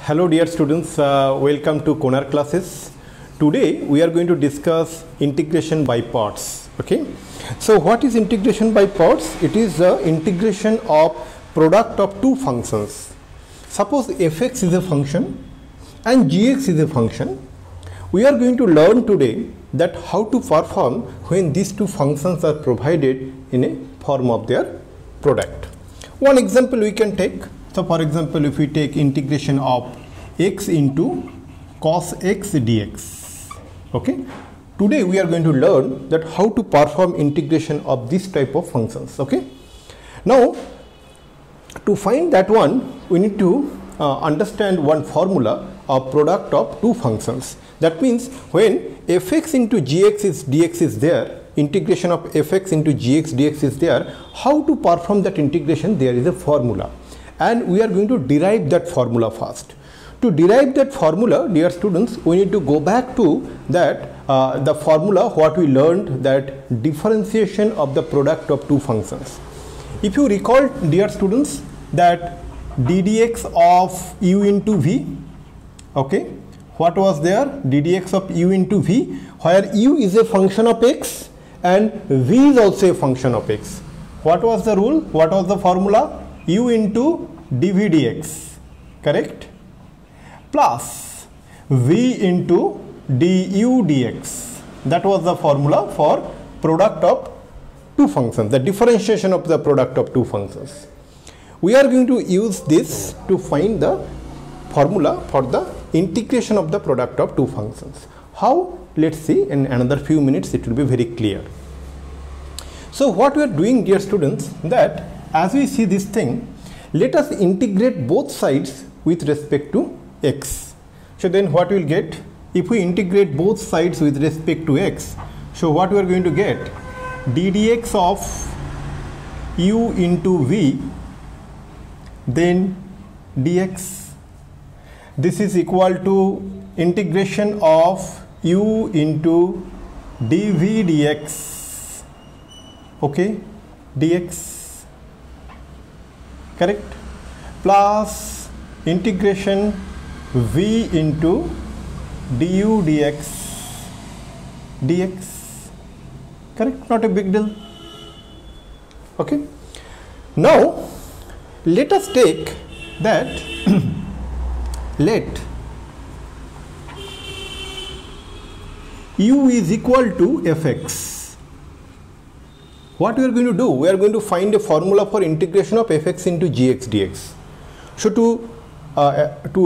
Hello dear students, welcome to Konar classes. Today we are going to discuss integration by parts. Okay, so what is integration by parts? It is the integration of product of two functions. Suppose fx is a function and gx is a function. We are going to learn today that how to perform when these two functions are provided in a form of their product. One example we can take. So for example, if we take integration of x into cos x dx, okay, today we are going to learn that how to perform integration of this type of functions. Okay, now to find that one, we need to understand one formula of product of two functions. That means when fx into gx is dx is there, integration of fx into gx dx is there, how to perform that integration? There is a formula, and we are going to derive that formula first. To derive that formula, dear students, we need to go back to that the formula what we learned, that differentiation of the product of two functions. If you recall, dear students, that ddx of u into v, okay, what was there? ddx of u into v, where u is a function of x and v is also a function of x. What was the rule? What was the formula? U into dv dx, correct, plus v into du dx. That was the formula for product of two functions, the differentiation of the product of two functions. We are going to use this to find the formula for the integration of the product of two functions. How? Let's see in another few minutes, it will be very clear. So what we are doing, dear students, that as we see this thing, let us integrate both sides with respect to x. So then what we will get? If we integrate both sides with respect to x, so what we are going to get? ddx of u into v, then dx. This is equal to integration of u into dv dx, okay, dx, correct, plus integration v into du dx, dx, correct, not a big deal. Okay, now let us take that let u is equal to fx. What we are going to do? We are going to find a formula for integration of fx into gx dx. So to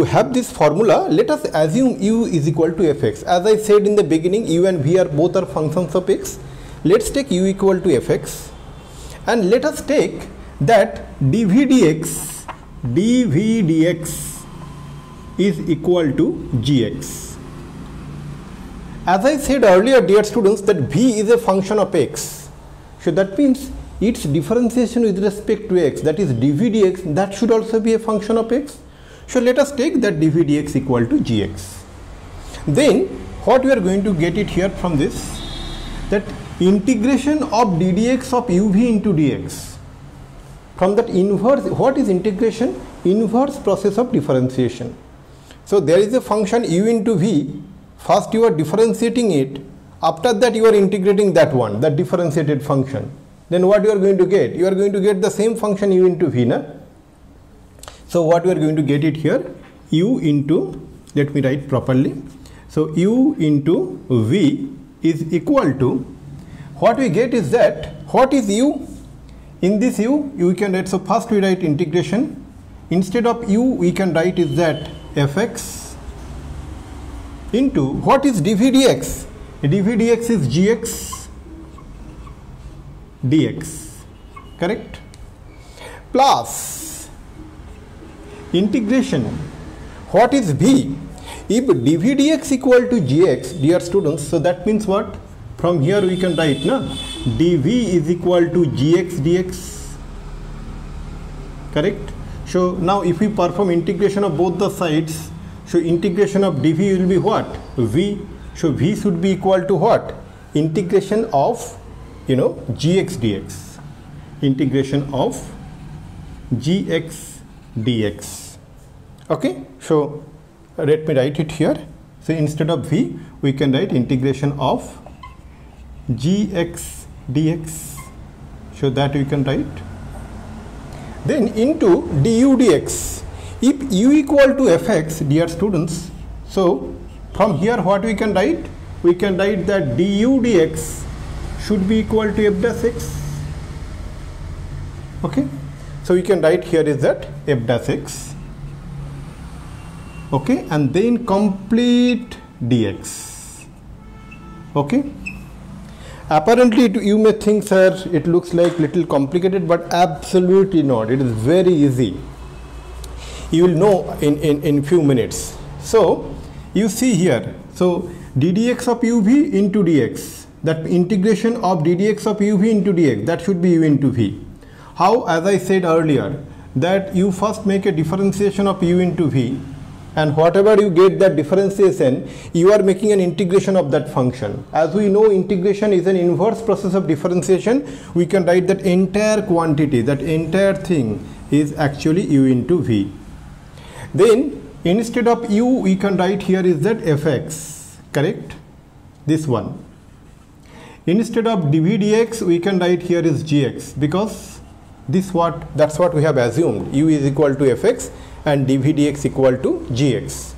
have this formula, let us assume u is equal to fx. As I said in the beginning, u and v are both are functions of x. Let's take u equal to fx, and let us take that dv dx is equal to gx. As I said earlier, dear students, that v is a function of x. So that means its differentiation with respect to x, that is dv dx, that should also be a function of x. So let us take that dv dx equal to gx. Then what we are going to get it here from this, that integration of ddx of uv into dx. From that inverse, what is integration? Inverse process of differentiation. So there is a function u into v, first you are differentiating it, after that you are integrating that one, that differentiated function. Then what you are going to get? You are going to get the same function u into v, na? So what we are going to get it here, u into, let me write properly. So u into v is equal to, what we get is that, what is u? In this u, you can write, so first we write integration. Instead of u, we can write is that fx into, what is dv dx? dv dx is gx dx, correct, plus integration, what is v? If dv dx equal to gx, dear students, so that means what? From here we can write, na, dv is equal to gx dx, correct. So now if we perform integration of both the sides, so integration of dv will be what? V. So v should be equal to what? Integration of, gx dx, integration of gx dx. Okay, so let me write it here. So instead of v, we can write integration of gx dx. So that we can write. Then into du dx. If u equal to fx, dear students, so from here what we can write? We can write that du dx should be equal to f dash x. Okay, so we can write here is that f dash x. Okay, and then complete dx. Okay, apparently you may think, sir, it looks like little complicated, but absolutely not. It is very easy. You will know in few minutes. So you see here, so ddx of uv into dx, that integration of ddx of uv into dx, that should be u into v. How? As I said earlier, that you first make a differentiation of u into v, and whatever you get that differentiation, you are making an integration of that function. As we know, integration is an inverse process of differentiation. We can write that entire quantity, that entire thing is actually u into v. Then instead of u, we can write here is that fx, correct? This one. Instead of dv dx, we can write here is gx, because that's what we have assumed. U is equal to fx and dv dx equal to gx.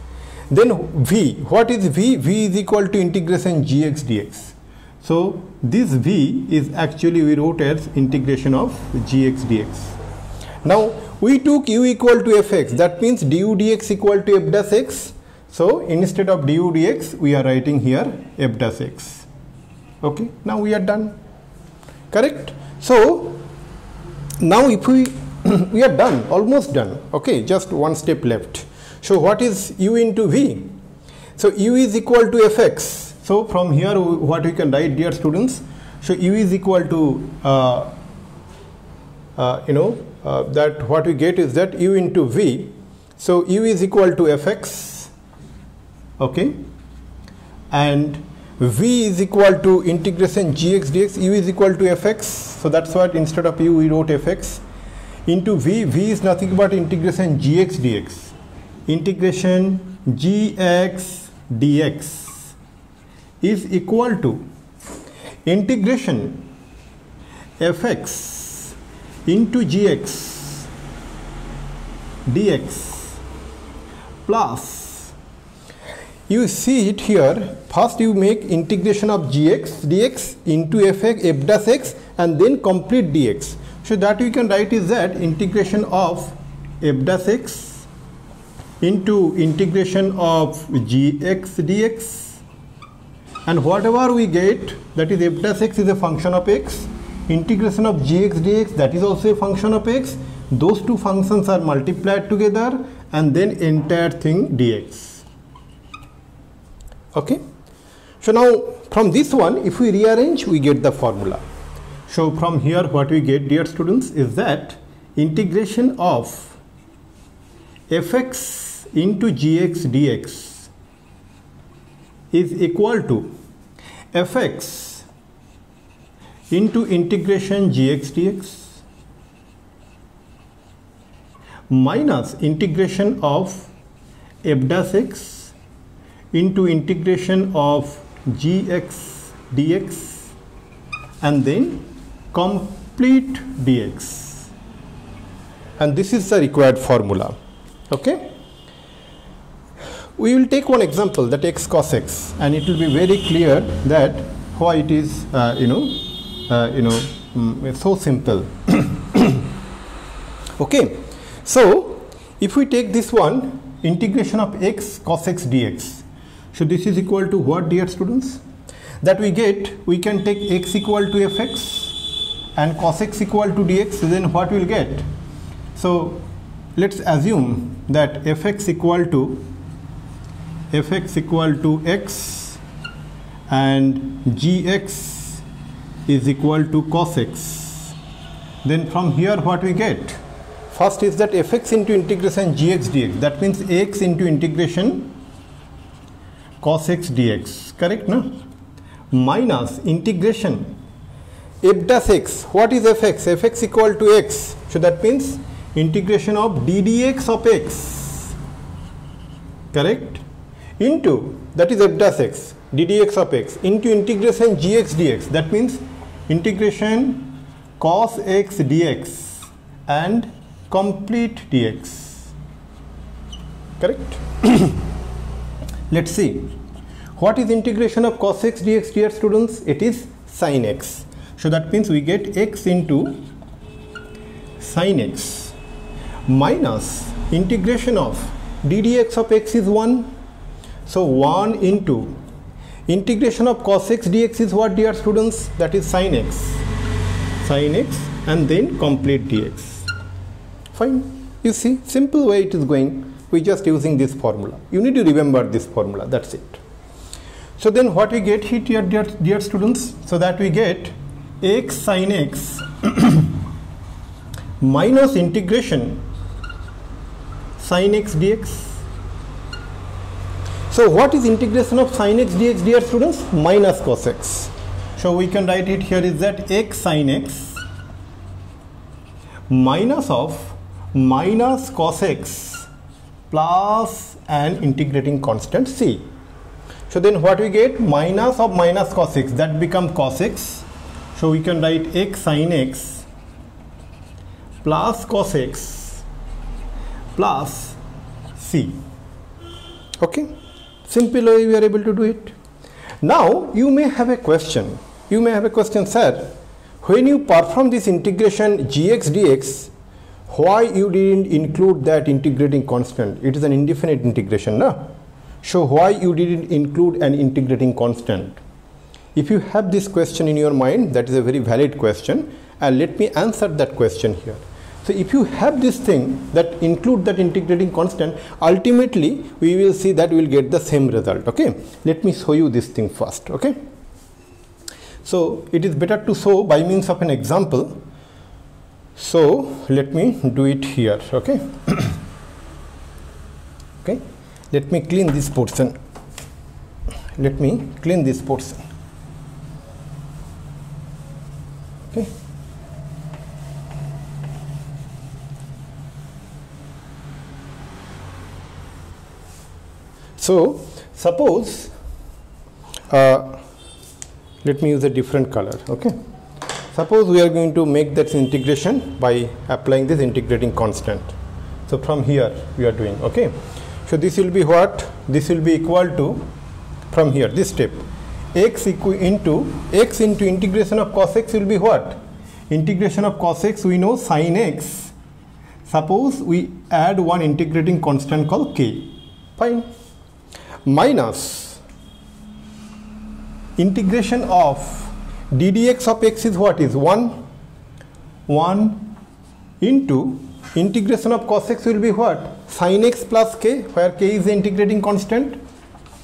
Then v, what is v? V is equal to integration gx dx. So this v is actually, we wrote as integration of gx dx. Now we took u equal to fx, that means du dx equal to f dash x. So instead of du dx, we are writing here f dash x. Okay, now we are done, correct? So now if we are done, almost done. Okay, just one step left. So what is u into v? So u is equal to fx. So from here what we can write, dear students, so u is equal to that what we get is that u into v. So u is equal to fx, okay, and v is equal to integration gx dx. U is equal to fx, so that's what instead of u we wrote fx, into v. V is nothing but integration gx dx. Integration gx dx is equal to integration fx into gx dx plus, you see it here, first you make integration of gx dx into f dash x and then complete dx. So that we can write is that integration of f dash x into integration of gx dx, and whatever we get, that is f dash x is a function of x, integration of gx dx, that is also a function of x. Those two functions are multiplied together and then entire thing dx. Okay, so now from this one, if we rearrange, we get the formula. So from here what we get, dear students, is that integration of fx into gx dx is equal to fx into integration gx dx minus integration of f dash x into integration of gx dx and then complete dx, and this is the required formula. Okay, we will take one example, that x cos x, and it will be very clear that why it is so simple. Okay, so if we take this one, integration of x cos x dx, so this is equal to what, dear students? That we get, we can take x equal to fx and cos x equal to dx, then what we will get? So let's assume that fx equal to x and gx is equal to cos x. Then from here what we get? First is that fx into integration gx dx, that means x into integration cos x dx, correct, no? Minus integration f dash x. What is fx? Fx equal to x, so that means integration of d dx of x correct, into, that is f dash x, ddx of x, into integration gx dx, that means integration cos x dx and complete dx, correct. Let's see, what is integration of cos x dx, dear students? It is sin x. So that means we get x into sin x minus integration of ddx of x is 1. So 1 into integration of cos x dx is what, dear students? That is sin x and then complete dx. Fine. You see, simple way it is going. We just using this formula. You need to remember this formula. That's it. So then what we get here, dear students? So that we get x sin x minus integration sin x dx. So what is integration of sin x dx, dear students? Minus cos x. So we can write it here is that x sin x minus of minus cos x plus an integrating constant c. So then what we get? Minus of minus cos x, that become cos x. So we can write x sin x plus cos x plus c. Okay, simple way we are able to do it. Now you may have a question. You may have a question, sir, when you perform this integration gx dx, why you didn't include that integrating constant? It is an indefinite integration, no? So why you didn't include an integrating constant? If you have this question in your mind, that is a very valid question, and let me answer that question here. So if you have this thing that include that integrating constant, ultimately we will see that we will get the same result. Okay, let me show you this thing first. Okay, so it is better to show by means of an example. So let me do it here. Okay. Okay, let me clean this portion. Let me clean this portion. Okay. So suppose let me use a different color. Okay, suppose we are going to make that integration by applying this integrating constant. So from here we are doing. Okay, so this will be what? This will be equal to, from here, this step, x into integration of cos x will be what? Integration of cos x, we know sin x. Suppose we add one integrating constant called k. Fine. Minus integration of ddx of x is what? Is 1 into integration of cos x will be what? Sin x plus k, where k is the integrating constant.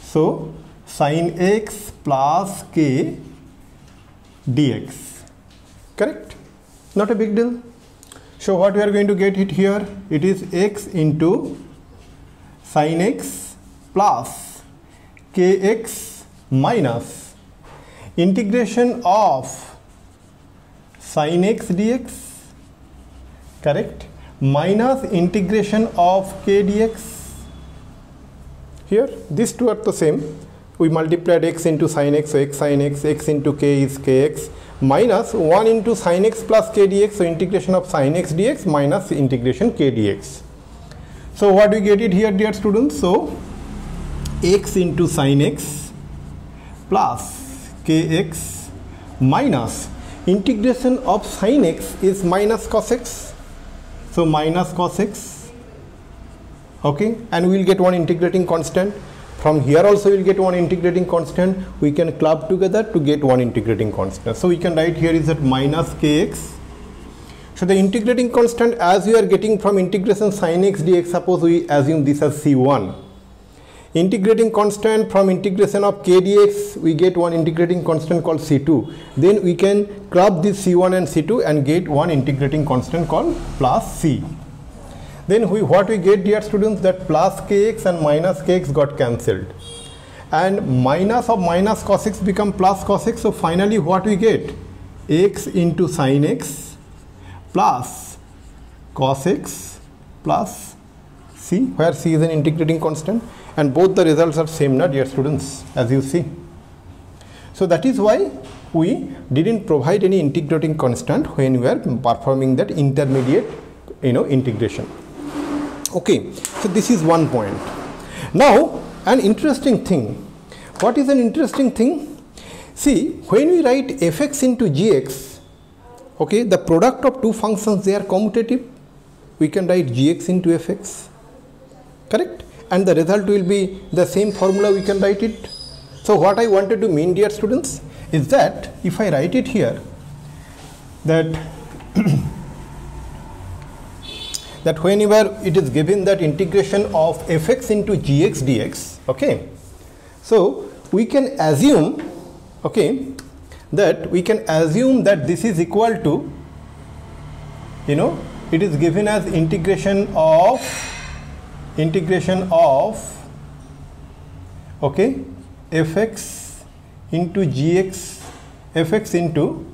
So sin x plus k dx. Correct? Not a big deal. So what we are going to get it here? It is x into sin x plus kx minus integration of sin x dx, correct, minus integration of k dx. Here these two are the same. We multiplied x into sin x, so x sin x, x into k is kx, minus 1 into sin x plus k dx, so integration of sin x dx minus integration k dx. So what we get it here, dear students? So x into sin x plus kx minus integration of sin x is minus cos x, so minus cos x. Okay, and we will get one integrating constant. From here also we will get one integrating constant. We can club together to get one integrating constant. So we can write here is that minus kx. So the integrating constant as we are getting from integration sin x dx, suppose we assume this as c1. Integrating constant from integration of k dx, we get one integrating constant called c2. Then we can club this c1 and c2 and get one integrating constant called plus c. Then what we get, dear students, that plus kx and minus kx got cancelled, and minus of minus cos x become plus cos x. So finally what we get? X into sin x plus cos x plus c, where c is an integrating constant. and both the results are same, not dear students, as you see. So that is why we didn't provide any integrating constant when we are performing that intermediate integration. Okay, so this is one point. Now an interesting thing. What is an interesting thing? See, when we write fx into gx, okay, the product of two functions, they are commutative. We can write gx into fx, correct, and the result will be the same formula, we can write it. So what I wanted to mean, dear students, is that if I write it here, that that whenever it is given that integration of fx into gx dx, okay, so we can assume, okay, that we can assume that this is equal to, it is given as integration of okay, fx into gx, fx into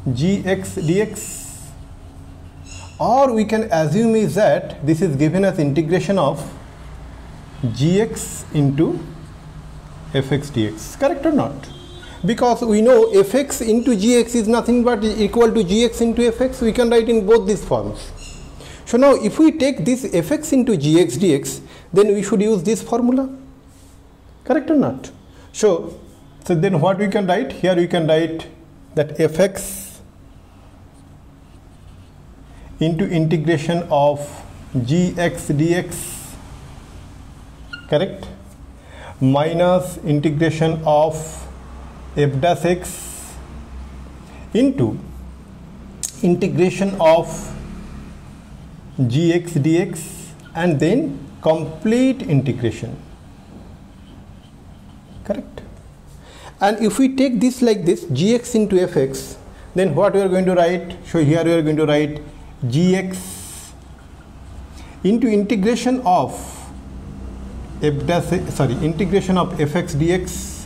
gx dx, or we can assume is that this is given as integration of gx into fx dx, correct or not? Because we know fx into gx is nothing but equal to gx into fx, we can write in both these forms. So now if we take this fx into gx dx, then we should use this formula, correct or not? So then what we can write? Here we can write that fx into integration of gx dx, correct, minus integration of f dash x into integration of gx dx, and then complete integration, correct. And if we take this like this, gx into fx, then what we are going to write? So here we are going to write gx into integration of integration of fx dx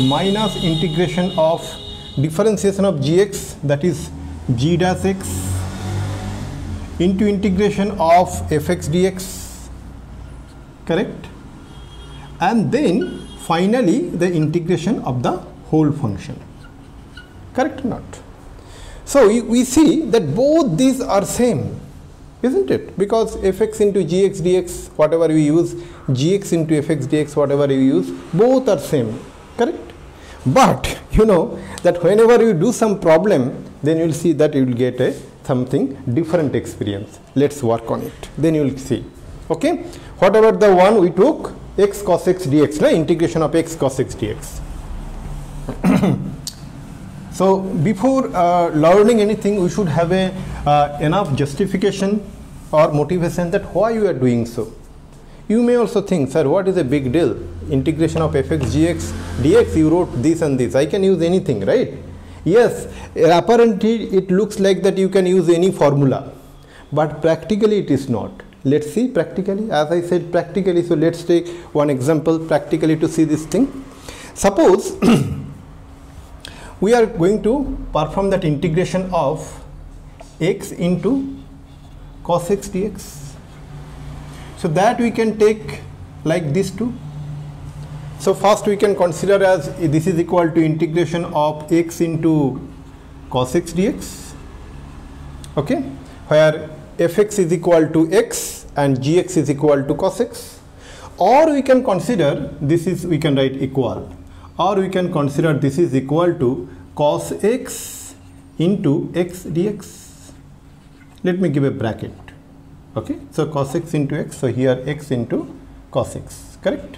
minus integration of differentiation of gx, that is g dash x, into integration of fx dx, correct, and then finally the integration of the whole function, correct or not? So we see that both these are same, isn't it? Because fx into gx dx, whatever we use, gx into fx dx, whatever we use, both are same, correct. But you know that whenever you do some problem, then you will see that you will get a something different experience. Let's work on it, then you will see. Okay, what about the one we took, x cos x dx, no? Integration of x cos x dx. So before learning anything, we should have a enough justification or motivation that why you are doing so. You may also think, sir, what is a big deal? Integration of fx gx dx, you wrote this and this, I can use anything, right? Yes, apparently it looks like that you can use any formula, but practically it is not. Let's see practically, as I said practically, so let's take one example practically to see this thing. Suppose we are going to perform that integration of x into cos x dx. So that we can take like this too. So first we can consider as this is equal to integration of x into cos x dx, okay, where fx is equal to x and gx is equal to cos x. Or we can consider this is, we can write equal, or we can consider this is equal to cos x into x dx. Let me give a bracket. Okay, so cos x into x, so here x into cos x, correct.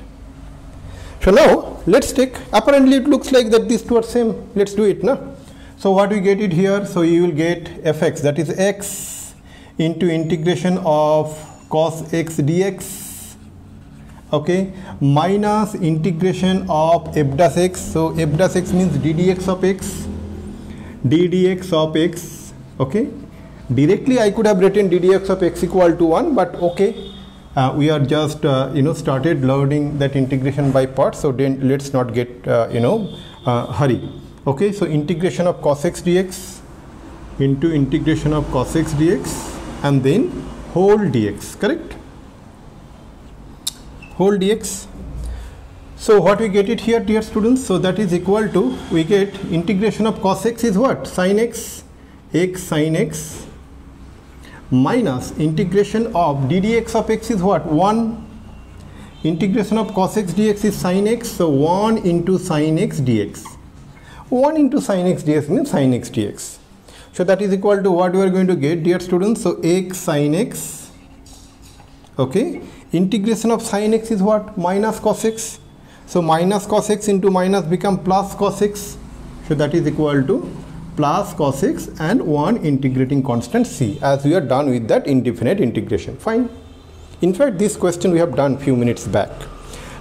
So now let's take, apparently it looks like that these two are same, let's do it now. So what we get it here, so you will get fx, that is x into integration of cos x dx, okay, minus integration of f dash x, so f dash x means d dx of x, d dx of x, okay. Directly I could have written d dx of x equal to 1, but okay, we are just started learning that integration by parts, so then let's not get hurry. Okay, so integration of cos x dx into integration of cos x dx and then whole dx, correct. whole dx. So what we get it here, dear students? So that is equal to, we get integration of cos x is what? Sin x sin x, minus integration of ddx of x is what? 1. Integration of cos x dx is sin x, so 1 into sin x dx. 1 into sin x dx means sin x dx. So that is equal to what we are going to get, dear students? So x sin x, okay. Integration of sin x is what? Minus cos x. So minus cos x into minus become plus cos x. So that is equal to plus cos x and 1 integrating constant c, as we are done with that indefinite integration. Fine. In fact, this question we have done few minutes back.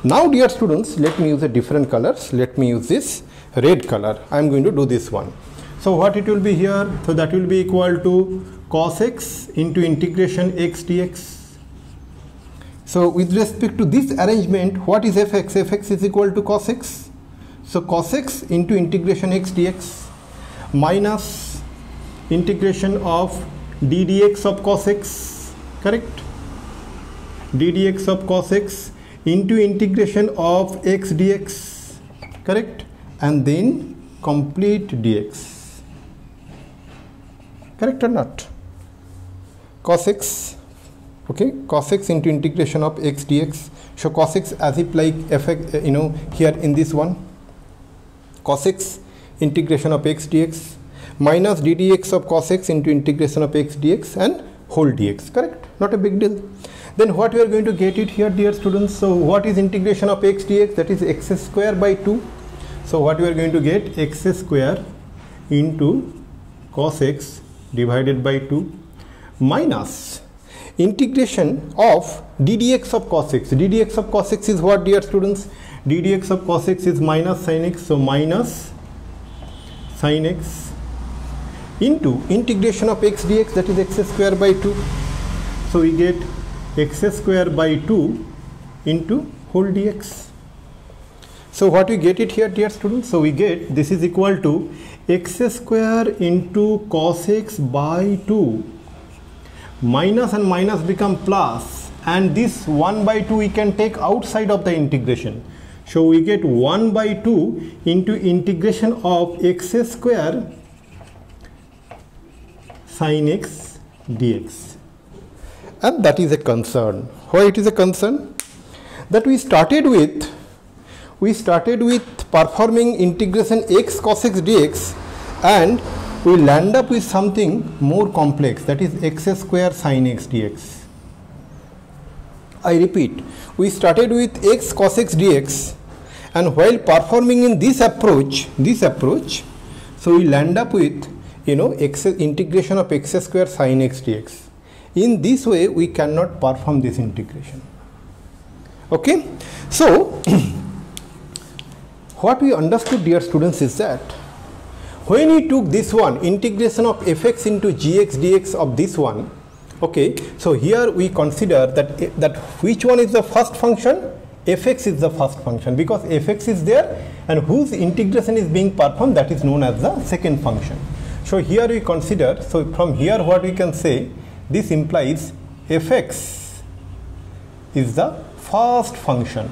Now, dear students, let me use a different colors. Let me use this red color. I am going to do this one. So what it will be here? So that will be equal to cos x into integration x dx. So with respect to this arrangement, what is fx? Fx is equal to cos x. So cos x into integration x dx minus integration of ddx of cos x, correct? ddx of cos x into integration of x dx, correct? And then complete dx, correct or not? Cos x, okay, cos x into integration of x dx. So cos x as if like fx, here in this one, cos x integration of x dx minus ddx of cos x into integration of x dx and whole dx, correct? Not a big deal. Then what we are going to get it here, dear students? So what is integration of x dx? That is x square by 2. So what we are going to get? X square into cos x divided by 2 minus integration of ddx of cos x. ddx of cos x is what, dear students? ddx of cos x is minus sin x. So minus sin x into integration of x dx, that is x square by 2. So we get x square by 2 into whole dx. So what we get it here, dear students? So we get this is equal to x square into cos x by 2. Minus and minus become plus, and this 1 by 2 we can take outside of the integration. So we get 1 by 2 into integration of x square sin x dx. And that is a concern. Why it is a concern? That we started with performing integration x cos x dx, and we will land up with something more complex, that is x square sin x dx. I repeat, we started with x cos x dx, and while performing in this approach, so we land up with integration of x square sin x dx. In this way we cannot perform this integration. Okay, so what we understood, dear students, is that when we took this one, integration of fx into gx dx of this one, okay, so here we consider that which one is the first function? Fx is the first function, because fx is there and whose integration is being performed, that is known as the second function. So here we consider, so from here what we can say, this implies fx is the first function,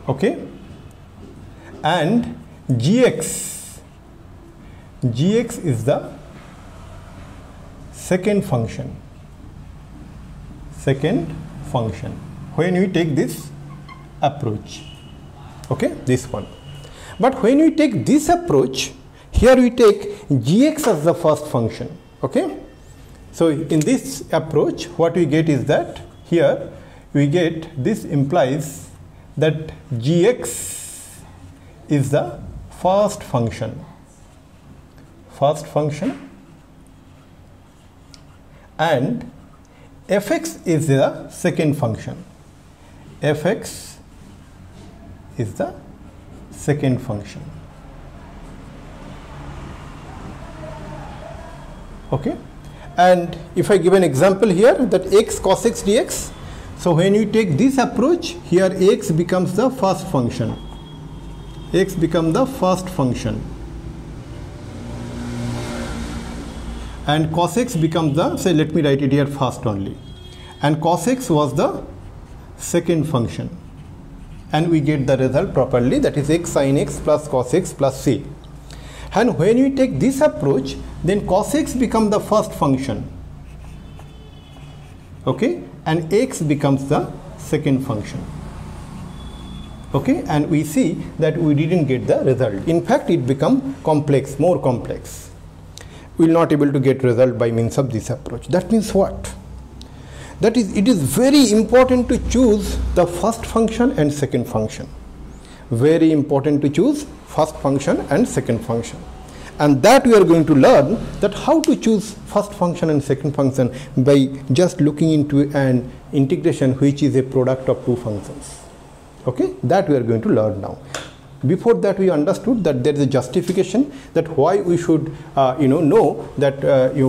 okay, and gx is the second function when we take this approach, okay, this one. But when we take this approach, here we take gx as the first function, okay. So in this approach what we get is that here we get, this implies that gx is the first function and fx is the second function. Okay, and if I give an example here, that x cos x dx, so when you take this approach, here x becomes the first function, and cos x becomes the, say let me write it here first only, and cos x was the second function, and we get the result properly, that is x sin x plus cos x plus c. And when we take this approach, then cos x becomes the first function, okay, and x becomes the second function, okay, and we see that we didn't get the result. In fact, it become complex, more complex. We will not able to get result by means of this approach. That means what? That is, it is very important to choose the first function and second function. Very important to choose first function and second function. And that we are going to learn that how to choose first function and second function by just looking into an integration which is a product of two functions. Okay, that we are going to learn now. Before that, we understood that there is a justification that why we should know that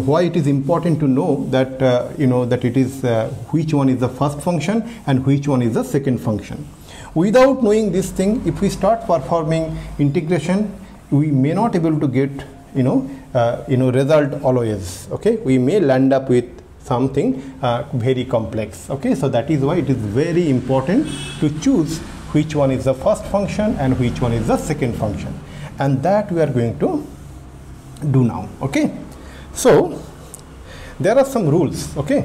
why it is important to know that that it is which one is the first function and which one is the second function. Without knowing this thing, if we start performing integration, we may not able to get result always. Okay, we may land up with something very complex. Okay, so that is why it is very important to choose which one is the first function and which one is the second function, and that we are going to do now. Okay, so there are some rules. Okay,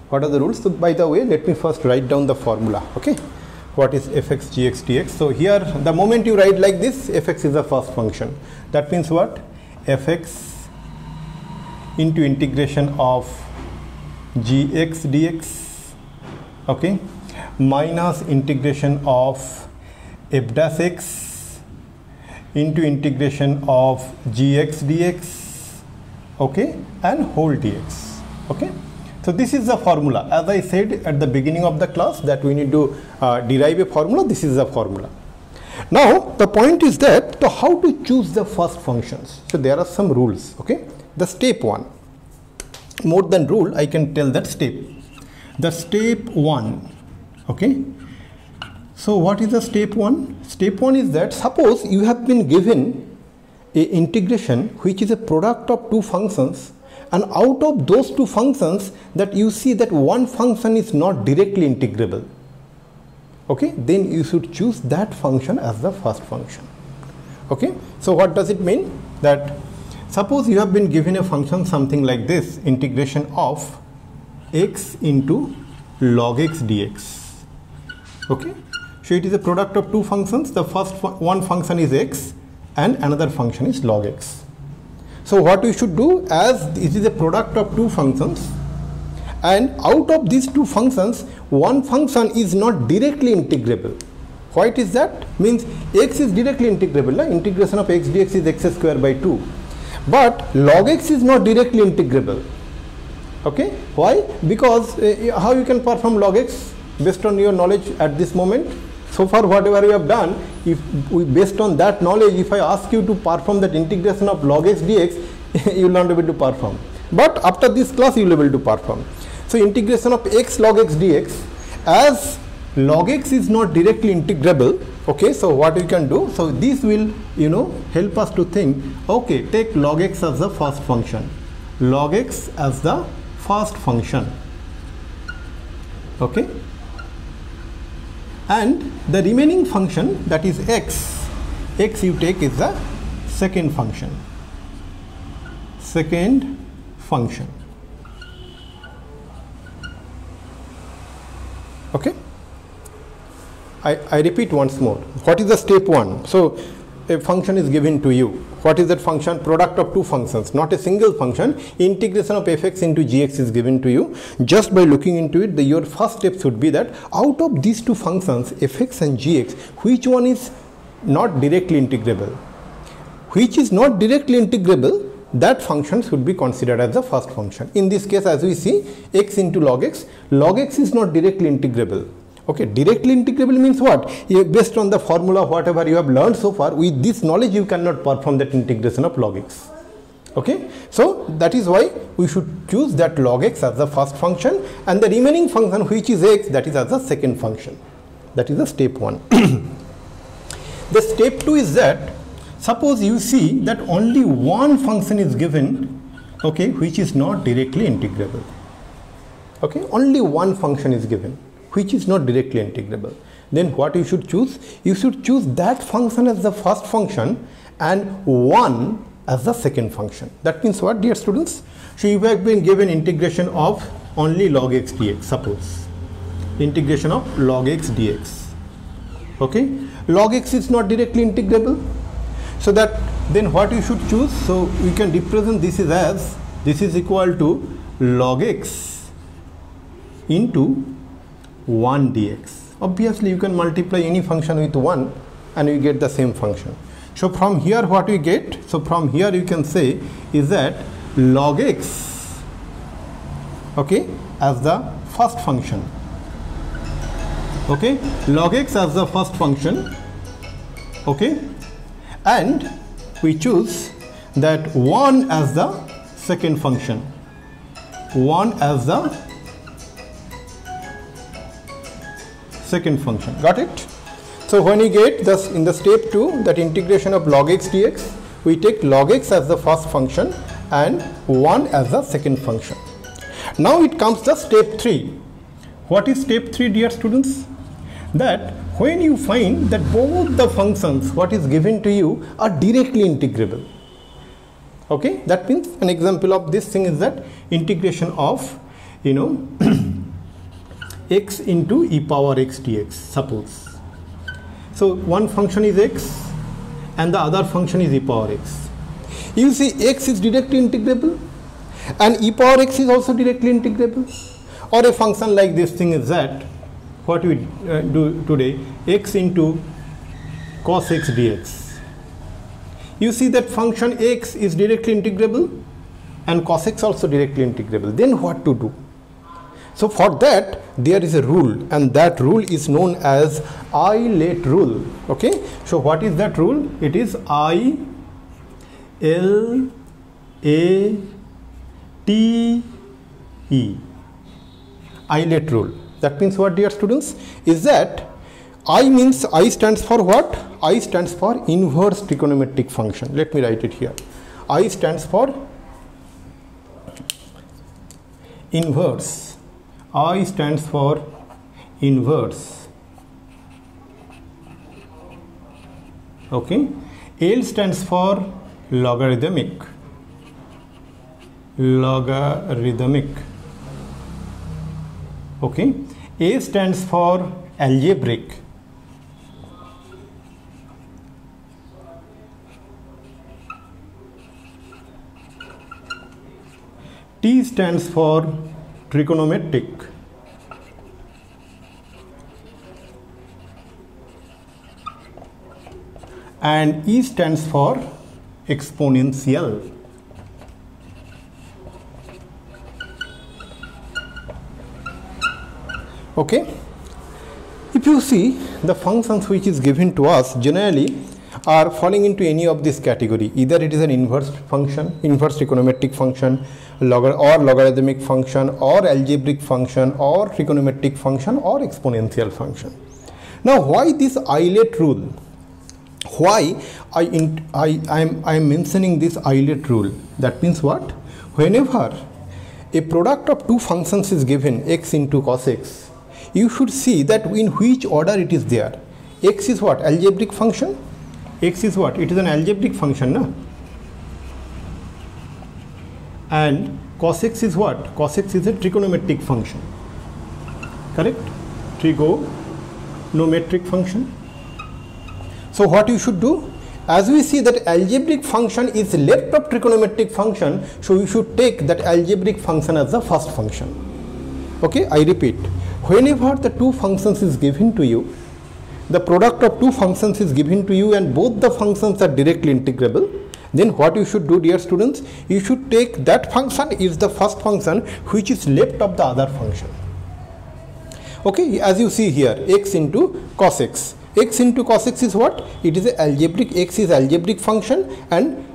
what are the rules? So by the way, let me first write down the formula. Okay, what is fx gx dx? So here, the moment you write like this, fx is the first function. That means what? Fx into integration of gx dx, okay, minus integration of f dash x into integration of gx dx, okay, and whole dx. Okay, so this is the formula. As I said at the beginning of the class that we need to derive a formula. This is the formula. Now the point is that how to choose the first functions. So there are some rules. Okay, the step one, more than rule, I can tell that step. The step one. Okay, so what is the step one? Step one is that suppose you have been given a integration which is a product of two functions, and out of those two functions that you see that one function is not directly integrable. Okay, then you should choose that function as the first function. Okay, so what does it mean? That suppose you have been given a function something like this, integration of x into log x dx. Okay, so it is a product of two functions. The first one function is x and another function is log x. So what we should do, as it is a product of two functions, and out of these two functions one function is not directly integrable. Why it is that? Means x is directly integrable. Integration of x dx is x square by 2, but log x is not directly integrable. Okay, why? Because how you can perform log x based on your knowledge at this moment? So far whatever you have done, if we based on that knowledge, if I ask you to perform that integration of log x dx, you will not be able to perform. But after this class you will be able to perform. So integration of x log x dx, as log x is not directly integrable. Okay, so what we can do? So this will help us to think. Okay, take log x as the first function. Log x as the first function. Okay, and the remaining function, that is x you take is the second function. Second function. Okay, I repeat once more. What is the step one? So a function is given to you. What is that function? Product of two functions, not a single function. Integration of fx into gx is given to you. Just by looking into it, your first step should be that out of these two functions, fx and gx, which one is not directly integrable? Which is not directly integrable, that function should be considered as the first function. In this case, as we see, x into log x is not directly integrable. Okay, directly integrable means what? Based on the formula, whatever you have learned so far, with this knowledge you cannot perform that integration of log x. Okay, so that is why we should choose that log x as the first function, and the remaining function which is x, that is as the second function. That is the step one. The step two is that suppose you see that only one function is given, okay, which is not directly integrable. Okay, only one function is given which is not directly integrable. Then what you should choose? You should choose that function as the first function and 1 as the second function. That means what, dear students? So you have been given integration of only log x dx, suppose integration of log x dx. Okay, log x is not directly integrable, so that then what you should choose? So we can represent this as this is equal to log x into 1 dx. Obviously you can multiply any function with 1 and you get the same function. So from here what we get? So from here you can say is that log x, okay, as the first function. Okay, log x as the first function. Okay, and we choose that 1 as the second function. 1 as the second function. Got it? So when you get this in the step 2, that integration of log x dx, we take log x as the first function and 1 as the second function. Now it comes to step 3. What is step 3, dear students? That when you find that both the functions what is given to you are directly integrable. Okay, that means an example of this thing is that integration of, you know, x into e power x dx, suppose. So one function is x and the other function is e power x. You see x is directly integrable and e power x is also directly integrable. Or a function like this thing is that what we do today, x into cos x dx. You see that function x is directly integrable and cos x also directly integrable. Then what to do? So for that there is a rule, and that rule is known as I-let rule. Okay, so what is that rule? It is I-L-A-T-E. I-let rule. That means what, dear students? Is that I means I stands for what? I stands for inverse trigonometric function. Let me write it here. I stands for inverse. I stands for inverse. Okay. L stands for logarithmic. Logarithmic. Okay. A stands for algebraic. T stands for trigonometric. And E stands for exponential. Okay, if you see the functions which is given to us generally are falling into any of this category. Either it is an inverse function, inverse trigonometric function, or logarithmic function, or algebraic function, or trigonometric function, or exponential function. Now why this I-let rule? Why I am mentioning this I-let rule? That means what? Whenever a product of two functions is given, x into cos x, you should see that in which order it is there. X is what? Algebraic function. X is what? It is an algebraic function, no? And cos x is what? Cos x is a trigonometric function. Correct? Trigonometric function. So what you should do? As we see that algebraic function is left of trigonometric function, so you should take that algebraic function as the first function. Okay, I repeat. Whenever the two functions is given to you, the product of two functions is given to you and both the functions are directly integrable, then what you should do, dear students, you should take that function is the first function which is left of the other function. Okay, as you see here, x into cos x. X into cos x is what? It is a algebraic, x is algebraic function and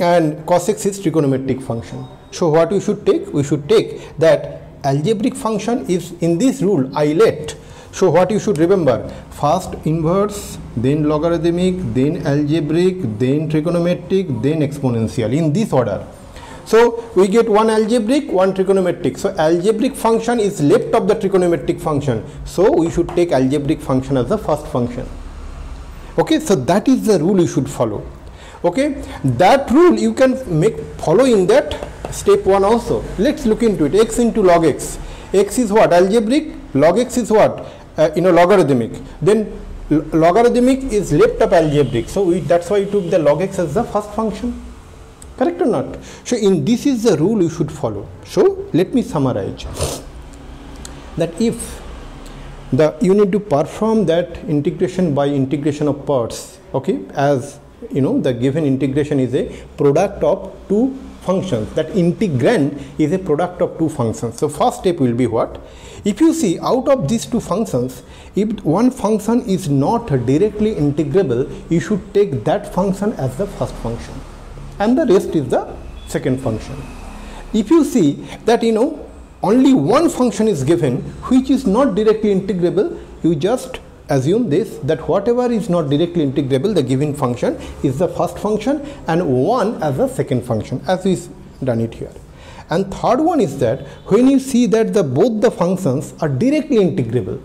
and cos x is trigonometric function. So what we should take? We should take that algebraic function is in this rule I-let. So what you should remember, first inverse, then logarithmic, then algebraic, then trigonometric, then exponential, in this order. So we get one algebraic, one trigonometric. So algebraic function is left of the trigonometric function. So we should take algebraic function as the first function. Okay, so that is the rule you should follow. Okay, that rule you can follow in that step 1 also. Let's look into it. X into log x. X is what? Algebraic. Log x is what? Logarithmic. Then logarithmic is left of algebraic. So that's why we took the log x as the first function. Correct or not? So this is the rule you should follow. So let me summarize. That if you need to perform that integration by integration of parts, okay, as the given integration is a product of two functions, that integrand is a product of two functions. So first step will be what? If you see out of these two functions, if one function is not directly integrable, you should take that function as the first function and the rest is the second function. If you see that only one function is given which is not directly integrable, you just assume this, that whatever is not directly integrable, the given function is the first function and 1 as the second function, as we done it here. And third one is that when you see that both the functions are directly integrable,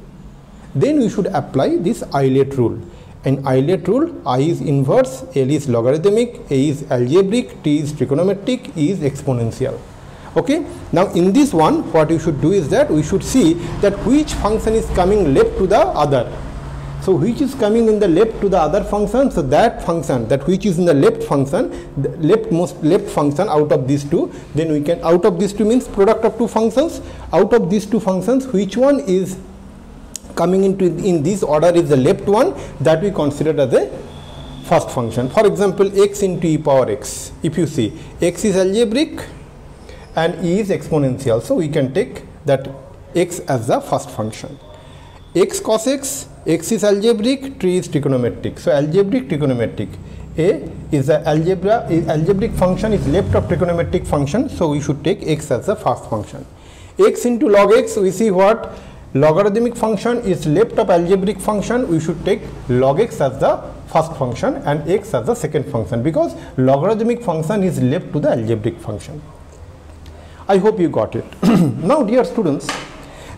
then we should apply this Euler rule. In Euler rule, I is inverse, L is logarithmic, A is algebraic, T is trigonometric, E is exponential. Okay, now in this one what you should do is that we should see that which function is coming left to the other. So which is coming in the left to the other function, so that function, that which is in the left function, the left function out of these two, then we can, out of these two means product of two functions, out of these two functions which one is coming in this order is the left one, that we consider as a first function. For example, x into e power x, if you see x is algebraic and e is exponential, so we can take that x as the first function. X cos x, x is algebraic, t is trigonometric. So algebraic, trigonometric. A is the algebraic function is left of trigonometric function, so we should take x as the first function. X into log x, we see what? Logarithmic function is left of algebraic function, we should take log x as the first function and x as the second function, because logarithmic function is left to the algebraic function. I hope you got it. Now dear students,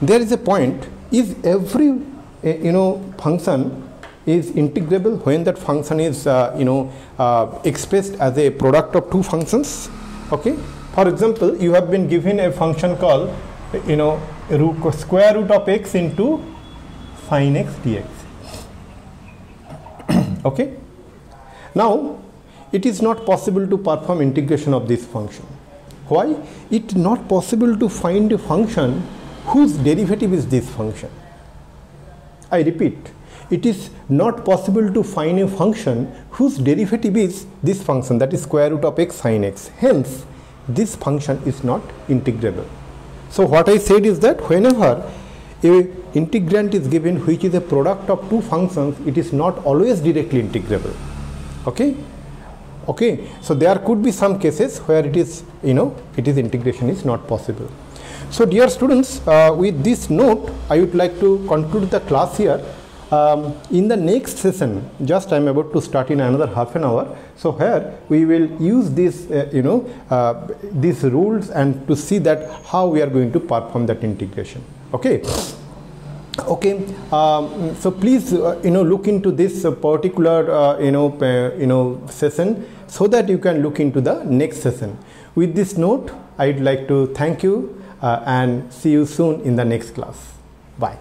there is a point, is every function is integrable when that function is expressed as a product of two functions. Okay, for example, you have been given a function called square root of x into sin x dx. Okay, now it is not possible to perform integration of this function. Why? It is not possible to find a function whose derivative is this function. I repeat, it is not possible to find a function whose derivative is this function, that is square root of x sin x. Hence, this function is not integrable. So what I said is that whenever a integrand is given which is a product of two functions, it is not always directly integrable. Okay. Okay, so there could be some cases where it is integration is not possible. So dear students, with this note I would like to conclude the class here. In the next session, just I am about to start in another half an hour, so here we will use this these rules and to see that how we are going to perform that integration. Okay. Okay, so please look into this particular session so that you can look into the next session. With this note, I'd like to thank you and see you soon in the next class. Bye.